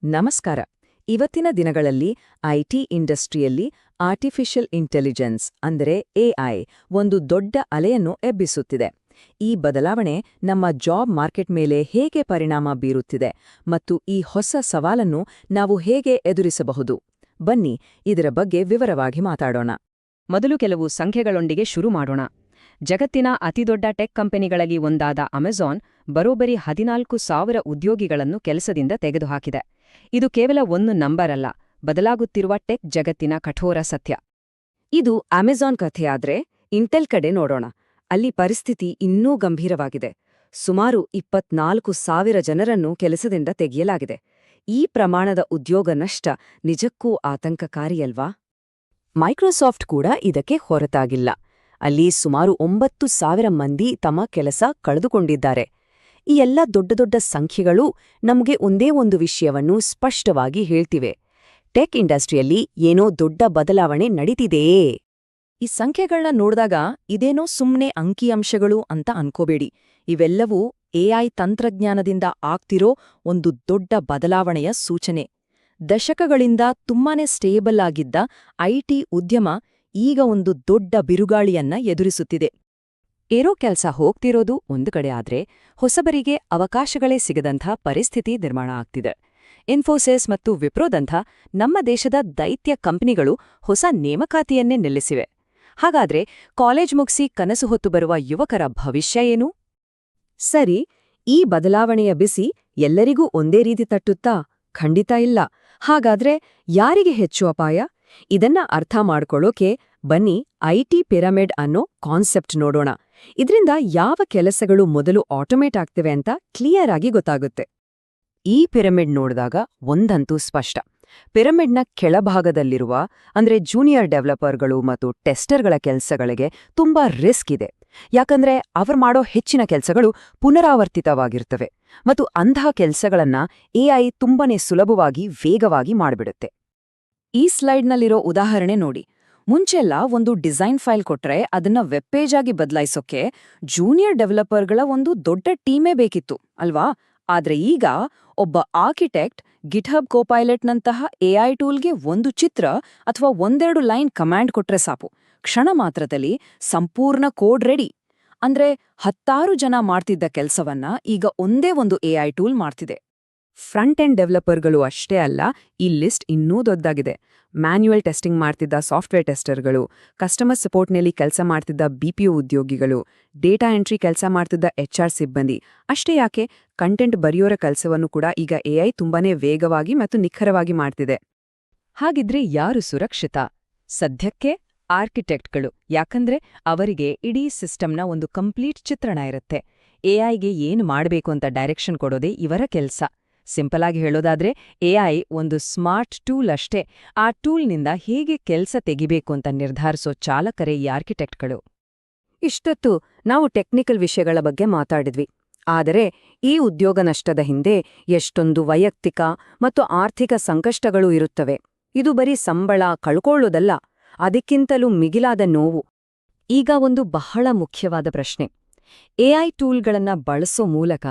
ನಮಸ್ಕಾರ. ಇವತ್ತಿನ ದಿನಗಳಲ್ಲಿ ಐಟಿ ಇಂಡಸ್ಟ್ರಿಯಲ್ಲಿ ಆರ್ಟಿಫಿಷಿಯಲ್ ಇಂಟೆಲಿಜೆನ್ಸ್ ಅಂದರೆ ಎಐ ಒಂದು ದೊಡ್ಡ ಅಲೆಯನ್ನು ಎಬ್ಬಿಸುತ್ತಿದೆ. ಈ ಬದಲಾವಣೆ ನಮ್ಮ ಜಾಬ್ ಮಾರ್ಕೆಟ್ ಮೇಲೆ ಹೇಗೆ ಪರಿಣಾಮ ಬೀರುತ್ತಿದೆ ಮತ್ತು ಈ ಹೊಸ ಸವಾಲನ್ನು ನಾವು ಹೇಗೆ ಎದುರಿಸಬಹುದು? ಬನ್ನಿ ಇದರ ಬಗ್ಗೆ ವಿವರವಾಗಿ ಮಾತಾಡೋಣ. ಮೊದಲು ಕೆಲವು ಸಂಖ್ಯೆಗಳೊಂದಿಗೆ ಶುರು ಮಾಡೋಣ. ಜಗತ್ತಿನ ಅತಿದೊಡ್ಡ ಟೆಕ್ ಕಂಪನಿಗಳಲ್ಲಿ ಒಂದಾದ ಅಮೆಜಾನ್ ಬರೋಬ್ಬರಿ 14,000 ಉದ್ಯೋಗಿಗಳನ್ನು ಕೆಲಸದಿಂದ ತೆಗೆದುಹಾಕಿದೆ. ಇದು ಕೇವಲ ಒಂದು ನಂಬರ್ ಅಲ್ಲ, ಬದಲಾಗುತ್ತಿರುವ ಟೆಕ್ ಜಗತ್ತಿನ ಕಠೋರ ಸತ್ಯ. ಇದು ಅಮೆಜಾನ್ ಕಥೆಯಾದ್ರೆ ಇಂಟೆಲ್ ಕಡೆ ನೋಡೋಣ. ಅಲ್ಲಿ ಪರಿಸ್ಥಿತಿ ಇನ್ನೂ ಗಂಭೀರವಾಗಿದೆ. ಸುಮಾರು 24,000 ಜನರನ್ನು ಕೆಲಸದಿಂದ ತೆಗೆಯಲಾಗಿದೆ. ಈ ಪ್ರಮಾಣದ ಉದ್ಯೋಗ ನಷ್ಟ ನಿಜಕ್ಕೂ ಆತಂಕಕಾರಿಯಲ್ವಾ? ಮೈಕ್ರೋಸಾಫ್ಟ್ ಕೂಡ ಇದಕ್ಕೆ ಹೊರತಾಗಿಲ್ಲ. ಅಲ್ಲಿ ಸುಮಾರು 9,000 ಮಂದಿ ತಮ್ಮ ಕೆಲಸ ಕಳೆದುಕೊಂಡಿದ್ದಾರೆ. ಈ ಎಲ್ಲ ದೊಡ್ಡ ದೊಡ್ಡ ಸಂಖ್ಯೆಗಳು ನಮಗೆ ಒಂದೇ ಒಂದು ವಿಷಯವನ್ನು ಸ್ಪಷ್ಟವಾಗಿ ಹೇಳ್ತಿವೆ: ಟೆಕ್ ಇಂಡಸ್ಟ್ರಿಯಲ್ಲಿ ಏನೋ ದೊಡ್ಡ ಬದಲಾವಣೆ ನಡೀತಿದೆಯೇ. ಈ ಸಂಖ್ಯೆಗಳನ್ನ ನೋಡಿದಾಗ ಇದೇನೋ ಸುಮ್ನೆ ಅಂಕಿಅಂಶಗಳು ಅಂತ ಅನ್ಕೋಬೇಡಿ. ಇವೆಲ್ಲವೂ ಎಐ ತಂತ್ರಜ್ಞಾನದಿಂದ ಆಗ್ತಿರೋ ಒಂದು ದೊಡ್ಡ ಬದಲಾವಣೆಯ ಸೂಚನೆ. ದಶಕಗಳಿಂದ ತುಂಬಾನೇ ಸ್ಟೇಬಲ್ ಆಗಿದ್ದ ಐಟಿ ಉದ್ಯಮ ಈಗ ಒಂದು ದೊಡ್ಡ ಬಿರುಗಾಳಿಯನ್ನ ಎದುರಿಸುತ್ತಿದೆ. ಏರೋ ಕೆಲ್ಸ ಹೋಗ್ತಿರೋದು ಒಂದು ಕಡೆ ಆದ್ರೆ, ಹೊಸಬರಿಗೆ ಅವಕಾಶಗಳೇ ಸಿಗದಂಥ ಪರಿಸ್ಥಿತಿ ನಿರ್ಮಾಣ ಆಗ್ತಿದೆ. ಇನ್ಫೋಸಿಸ್ ಮತ್ತು ವಿಪ್ರೋದಂಥ ನಮ್ಮ ದೇಶದ ದೈತ್ಯ ಕಂಪನಿಗಳು ಹೊಸ ನೇಮಕಾತಿಯನ್ನೇ ನಿಲ್ಲಿಸಿವೆ. ಹಾಗಾದ್ರೆ ಕಾಲೇಜ್ ಮುಗಿಸಿ ಕನಸು ಹೊತ್ತು ಬರುವ ಯುವಕರ ಭವಿಷ್ಯ ಏನು? ಸರಿ, ಈ ಬದಲಾವಣೆಯ ಬಿಸಿ ಎಲ್ಲರಿಗೂ ಒಂದೇ ರೀತಿ ತಟ್ಟುತ್ತಾ? ಖಂಡಿತ ಇಲ್ಲ. ಹಾಗಾದ್ರೆ ಯಾರಿಗೆ ಹೆಚ್ಚು ಅಪಾಯ? ಇದನ್ನ ಅರ್ಥ ಮಾಡ್ಕೊಳ್ಳೋಕೆ ಬನ್ನಿ ಐಟಿ ಪಿರಮಿಡ್ ಅನ್ನೋ ಕಾನ್ಸೆಪ್ಟ್ ನೋಡೋಣ. ಇದ್ರಿಂದ ಯಾವ ಕೆಲಸಗಳು ಮೊದಲು ಆಟೋಮೇಟ್ ಆಗ್ತಿವೆ ಅಂತ ಕ್ಲಿಯರ್ ಆಗಿ ಗೊತ್ತಾಗುತ್ತೆ. ಈ ಪಿರಮಿಡ್ ನೋಡಿದಾಗ ಒಂದಂತೂ ಸ್ಪಷ್ಟ: ಪಿರಮಿಡ್ನ ಕೆಳಭಾಗದಲ್ಲಿರುವ ಅಂದ್ರೆ ಜೂನಿಯರ್ ಡೆವಲಪರ್ಗಳು ಮತ್ತು ಟೆಸ್ಟರ್ಗಳ ಕೆಲಸಗಳಿಗೆ ತುಂಬಾ ರಿಸ್ಕ್ ಇದೆ. ಯಾಕಂದ್ರೆ ಅವರು ಮಾಡೋ ಹೆಚ್ಚಿನ ಕೆಲಸಗಳು ಪುನರಾವರ್ತಿತವಾಗಿರ್ತವೆ ಮತ್ತು ಅಂತಹ ಕೆಲಸಗಳನ್ನ ಎಐ ತುಂಬಾನೇ ಸುಲಭವಾಗಿ ವೇಗವಾಗಿ ಮಾಡಿಬಿಡುತ್ತೆ. ಈ ಸ್ಲೈಡ್ನಲ್ಲಿರೋ ಉದಾಹರಣೆ ನೋಡಿ. ಮುಂಚೆಲ್ಲ ಒಂದು ಡಿಸೈನ್ ಫೈಲ್ ಕೊಟ್ರೆ ಅದನ್ನ ವೆಬ್ ಪೇಜ್ ಆಗಿ ಬದಲಾಯಿಸೋಕೆ ಜೂನಿಯರ್ ಡೆವಲಪರ್ಗಳ ಒಂದು ದೊಡ್ಡ ಟೀಮೇ ಬೇಕಿತ್ತು ಅಲ್ವಾ? ಆದ್ರೆ ಈಗ ಒಬ್ಬ ಆರ್ಕಿಟೆಕ್ಟ್ ಗಿಟ್ಹಬ್ ಕೋಪೈಲಟ್ನಂತಹ ಎಐ ಟೂಲ್ಗೆ ಒಂದು ಚಿತ್ರ ಅಥವಾ ಒಂದೆರಡು ಲೈನ್ ಕಮಾಂಡ್ ಕೊಟ್ರೆ ಸಾಕು, ಕ್ಷಣ ಮಾತ್ರದಲ್ಲಿ ಸಂಪೂರ್ಣ ಕೋಡ್ ರೆಡಿ. ಅಂದ್ರೆ 10 ಜನ ಮಾಡ್ತಿದ್ದ ಕೆಲಸವನ್ನ ಈಗ ಒಂದೇ ಒಂದು ಎಐ ಟೂಲ್ ಮಾಡ್ತಿದೆ. ಫ್ರಂಟ್ ಎಂಡ್ ಡೆವಲಪರ್ಗಳು ಅಷ್ಟೇ ಅಲ್ಲ, ಈ ಲಿಸ್ಟ್ ಇನ್ನೂ ದೊಡ್ಡದಾಗಿದೆ. ಮ್ಯಾನ್ಯುಯಲ್ ಟೆಸ್ಟಿಂಗ್ ಮಾಡ್ತಿದ್ದ ಸಾಫ್ಟ್ವೇರ್ ಟೆಸ್ಟರ್ಗಳು, ಕಸ್ಟಮರ್ ಸಪೋರ್ಟ್ನಲ್ಲಿ ಕೆಲಸ ಮಾಡ್ತಿದ್ದ ಬಿಪಿಒ ಉದ್ಯೋಗಿಗಳು, ಡೇಟಾ ಎಂಟ್ರಿ ಕೆಲಸ ಮಾಡ್ತಿದ್ದ HR ಸಿಬ್ಬಂದಿ, ಅಷ್ಟೇ ಯಾಕೆ ಕಂಟೆಂಟ್ ಬರೆಯೋರ ಕೆಲಸವನ್ನು ಕೂಡ ಈಗ ಎಐ ತುಂಬಾನೇ ವೇಗವಾಗಿ ಮತ್ತು ನಿಖರವಾಗಿ ಮಾಡ್ತಿದೆ. ಹಾಗಿದ್ರೆ ಯಾರು ಸುರಕ್ಷಿತ? ಸದ್ಯಕ್ಕೆ ಆರ್ಕಿಟೆಕ್ಟ್ಗಳು. ಯಾಕಂದ್ರೆ ಅವರಿಗೆ ಇಡೀ ಸಿಸ್ಟಮ್ನ ಒಂದು ಕಂಪ್ಲೀಟ್ ಚಿತ್ರಣ ಇರುತ್ತೆ. ಎಐಗೆ ಏನು ಮಾಡಬೇಕು ಅಂತ ಡೈರೆಕ್ಷನ್ ಕೊಡೋದೇ ಇವರ ಕೆಲಸ. ಸಿಂಪಲ್ ಆಗಿ ಹೇಳೋದಾದ್ರೆ ಎಐ ಒಂದು ಸ್ಮಾರ್ಟ್ ಟೂಲ್ ಅಷ್ಟೇ. ಆ ಟೂಲ್ನಿಂದ ಹೇಗೆ ಕೆಲಸ ತೆಗಿಬೇಕು ಅಂತ ನಿರ್ಧರಿಸೋ ಚಾಲಕರೇ ಈ ಆರ್ಕಿಟೆಕ್ಟ್ಗಳು. ಇಷ್ಟೊತ್ತು ನಾವು ಟೆಕ್ನಿಕಲ್ ವಿಷಯಗಳ ಬಗ್ಗೆ ಮಾತಾಡಿದ್ವಿ. ಆದರೆ ಈ ಉದ್ಯೋಗ ನಷ್ಟದ ಹಿಂದೆ ಎಷ್ಟೊಂದು ವೈಯಕ್ತಿಕ ಮತ್ತು ಆರ್ಥಿಕ ಸಂಕಷ್ಟಗಳು ಇರುತ್ತವೆ. ಇದು ಬರೀ ಸಂಬಳ ಕಳ್ಕೊಳ್ಳೋದಲ್ಲ, ಅದಕ್ಕಿಂತಲೂ ಮಿಗಿಲಾದ ನೋವು. ಈಗ ಒಂದು ಬಹಳ ಮುಖ್ಯವಾದ ಪ್ರಶ್ನೆ: ಎಐ ಟೂಲ್ಗಳನ್ನ ಬಳಸೋ ಮೂಲಕ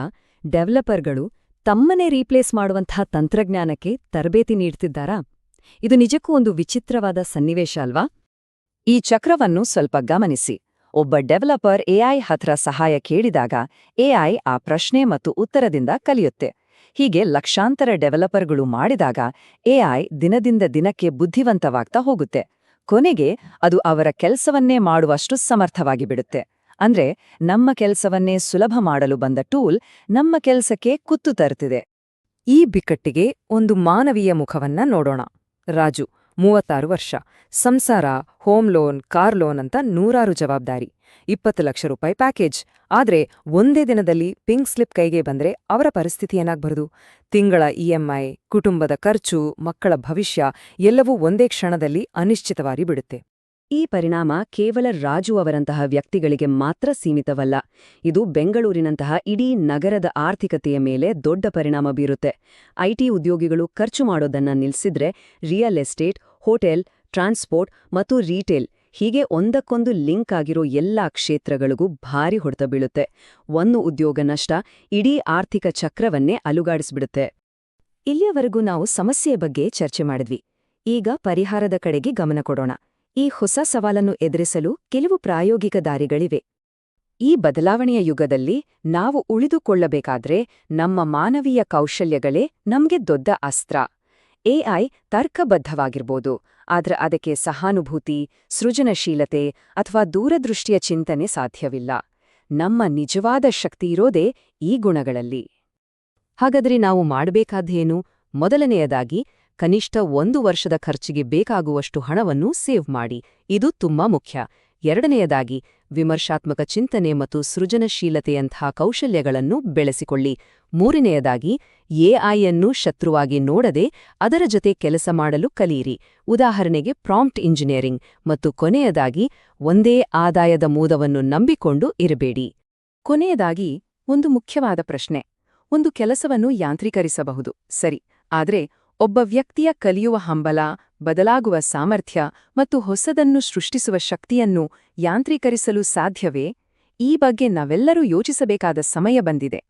ಡೆವಲಪರ್ಗಳು ತಮ್ಮನ್ನೇ ರೀಪ್ಲೇಸ್ ಮಾಡುವಂತಹ ತಂತ್ರಜ್ಞಾನಕ್ಕೆ ತರಬೇತಿ ನೀಡ್ತಿದ್ದಾರಾ? ಇದು ನಿಜಕ್ಕೂ ಒಂದು ವಿಚಿತ್ರವಾದ ಸನ್ನಿವೇಶ ಅಲ್ವಾ? ಈ ಚಕ್ರವನ್ನು ಸ್ವಲ್ಪ ಗಮನಿಸಿ. ಒಬ್ಬ ಡೆವಲಪರ್ ಎಐ ಹತ್ರ ಸಹಾಯ ಕೇಳಿದಾಗ ಎಐ ಆ ಪ್ರಶ್ನೆ ಮತ್ತು ಉತ್ತರದಿಂದ ಕಲಿಯುತ್ತೆ. ಹೀಗೆ ಲಕ್ಷಾಂತರ ಡೆವಲಪರ್ಗಳು ಮಾಡಿದಾಗ ಎಐ ದಿನದಿಂದ ದಿನಕ್ಕೆ ಬುದ್ಧಿವಂತವಾಗ್ತಾ ಹೋಗುತ್ತೆ. ಕೊನೆಗೆ ಅದು ಅವರ ಕೆಲಸವನ್ನೇ ಮಾಡುವಷ್ಟು ಸಮರ್ಥವಾಗಿ ಬಿಡುತ್ತೆ. ಅಂದ್ರೆ ನಮ್ಮ ಕೆಲಸವನ್ನೇ ಸುಲಭ ಮಾಡಲು ಬಂದ ಟೂಲ್ ನಮ್ಮ ಕೆಲಸಕ್ಕೆ ಕುತ್ತು ತರುತ್ತಿದೆ. ಈ ಬಿಕ್ಕಟ್ಟಿಗೆ ಒಂದು ಮಾನವೀಯ ಮುಖವನ್ನ ನೋಡೋಣ. ರಾಜು, 36 ವರ್ಷ, ಸಂಸಾರ, ಹೋಮ್ ಲೋನ್, ಕಾರ್ ಲೋನ್ ಅಂತ 100 ಜವಾಬ್ದಾರಿ, 20 ಲಕ್ಷ ರೂಪಾಯಿ ಪ್ಯಾಕೇಜ್. ಆದ್ರೆ ಒಂದೇ ದಿನದಲ್ಲಿ ಪಿಂಕ್ ಸ್ಲಿಪ್ ಕೈಗೆ ಬಂದ್ರೆ ಅವರ ಪರಿಸ್ಥಿತಿ ಏನಾಗ್ಬಾರದು? ತಿಂಗಳ ಇಎಂಐ, ಕುಟುಂಬದ ಖರ್ಚು, ಮಕ್ಕಳ ಭವಿಷ್ಯ ಎಲ್ಲವೂ ಒಂದೇ ಕ್ಷಣದಲ್ಲಿ ಅನಿಶ್ಚಿತವಾಗಿ ಬಿಡುತ್ತೆ. ಈ ಪರಿಣಾಮ ಕೇವಲ ರಾಜು ಅವರಂತಹ ವ್ಯಕ್ತಿಗಳಿಗೆ ಮಾತ್ರ ಸೀಮಿತವಲ್ಲ. ಇದು ಬೆಂಗಳೂರಿನಂತಹ ಇಡೀ ನಗರದ ಆರ್ಥಿಕತೆಯ ಮೇಲೆ ದೊಡ್ಡ ಪರಿಣಾಮ ಬೀರುತ್ತೆ. ಐಟಿ ಉದ್ಯೋಗಿಗಳು ಖರ್ಚು ಮಾಡೋದನ್ನ ನಿಲ್ಸಿದ್ರೆ ರಿಯಲ್ ಎಸ್ಟೇಟ್, ಹೋಟೆಲ್, ಟ್ರಾನ್ಸ್ಪೋರ್ಟ್ ಮತ್ತು ರೀಟೇಲ್ ಹೀಗೆ ಒಂದಕ್ಕೊಂದು ಲಿಂಕ್ ಆಗಿರೋ ಎಲ್ಲಾ ಕ್ಷೇತ್ರಗಳಿಗೂ ಭಾರಿ ಹೊಡೆತ ಬೀಳುತ್ತೆ. ಒಂದು ಉದ್ಯೋಗ ನಷ್ಟ ಇಡೀ ಆರ್ಥಿಕ ಚಕ್ರವನ್ನೇ ಅಲುಗಾಡಿಸ್ಬಿಡುತ್ತೆ. ಇಲ್ಲಿಯವರೆಗೂ ನಾವು ಸಮಸ್ಯೆಯ ಬಗ್ಗೆ ಚರ್ಚೆ ಮಾಡಿದ್ವಿ. ಈಗ ಪರಿಹಾರದ ಕಡೆಗೆ ಗಮನ ಕೊಡೋಣ. ಈ ಹೊಸ ಸವಾಲನ್ನು ಎದುರಿಸಲು ಕೆಲವು ಪ್ರಾಯೋಗಿಕ ದಾರಿಗಳಿವೆ. ಈ ಬದಲಾವಣೆಯ ಯುಗದಲ್ಲಿ ನಾವು ಉಳಿದುಕೊಳ್ಳಬೇಕಾದ್ರೆ ನಮ್ಮ ಮಾನವೀಯ ಕೌಶಲ್ಯಗಳೇ ನಮ್ಗೆ ದೊಡ್ಡ ಅಸ್ತ್ರ. ಎಐ ತರ್ಕಬದ್ಧವಾಗಿರ್ಬೋದು, ಆದ್ರೆ ಅದಕ್ಕೆ ಸಹಾನುಭೂತಿ, ಸೃಜನಶೀಲತೆ ಅಥವಾ ದೂರದೃಷ್ಟಿಯ ಚಿಂತನೆ ಸಾಧ್ಯವಿಲ್ಲ. ನಮ್ಮ ನಿಜವಾದ ಶಕ್ತಿಯಿರೋದೇ ಈ ಗುಣಗಳಲ್ಲಿ. ಹಾಗಾದ್ರೆ ನಾವು ಮಾಡಬೇಕಾದ್ದೇನು? ಮೊದಲನೆಯದಾಗಿ, ಕನಿಷ್ಠ 1 ವರ್ಷದ ಖರ್ಚಿಗೆ ಬೇಕಾಗುವಷ್ಟು ಹಣವನ್ನು ಸೇವ್ ಮಾಡಿ. ಇದು ತುಂಬಾ ಮುಖ್ಯ. ಎರಡನೆಯದಾಗಿ, ವಿಮರ್ಶಾತ್ಮಕ ಚಿಂತನೆ ಮತ್ತು ಸೃಜನಶೀಲತೆಯಂಥ ಕೌಶಲ್ಯಗಳನ್ನು ಬೆಳೆಸಿಕೊಳ್ಳಿ. ಮೂರನೆಯದಾಗಿ, ಎಐಯನ್ನು ಶತ್ರುವಾಗಿ ನೋಡದೆ ಅದರ ಜೊತೆ ಕೆಲಸ ಮಾಡಲು ಕಲಿಯಿರಿ. ಉದಾಹರಣೆಗೆ ಪ್ರಾಂಪ್ಟ್ ಇಂಜಿನಿಯರಿಂಗ್. ಮತ್ತು ಕೊನೆಯದಾಗಿ, ಒಂದೇ ಆದಾಯದ ಮೂಲವನ್ನು ನಂಬಿಕೊಂಡು ಇರಬೇಡಿ. ಕೊನೆಯದಾಗಿ, ಒಂದು ಮುಖ್ಯವಾದ ಪ್ರಶ್ನೆ. ಒಂದು ಕೆಲಸವನ್ನು ಯಾಂತ್ರೀಕರಿಸಬಹುದು, ಸರಿ, ಆದ್ರೆ ಒಬ್ಬ ವ್ಯಕ್ತಿಯ ಕಲಿಯುವ ಹಂಬಲ, ಬದಲಾಗುವ ಸಾಮರ್ಥ್ಯ ಮತ್ತು ಹೊಸದನ್ನು ಸೃಷ್ಟಿಸುವ ಶಕ್ತಿಯನ್ನು ಯಾಂತ್ರೀಕರಿಸಲು ಸಾಧ್ಯವೇ? ಈ ಬಗ್ಗೆ ನಾವೆಲ್ಲರೂ ಯೋಚಿಸಬೇಕಾದ ಸಮಯ ಬಂದಿದೆ.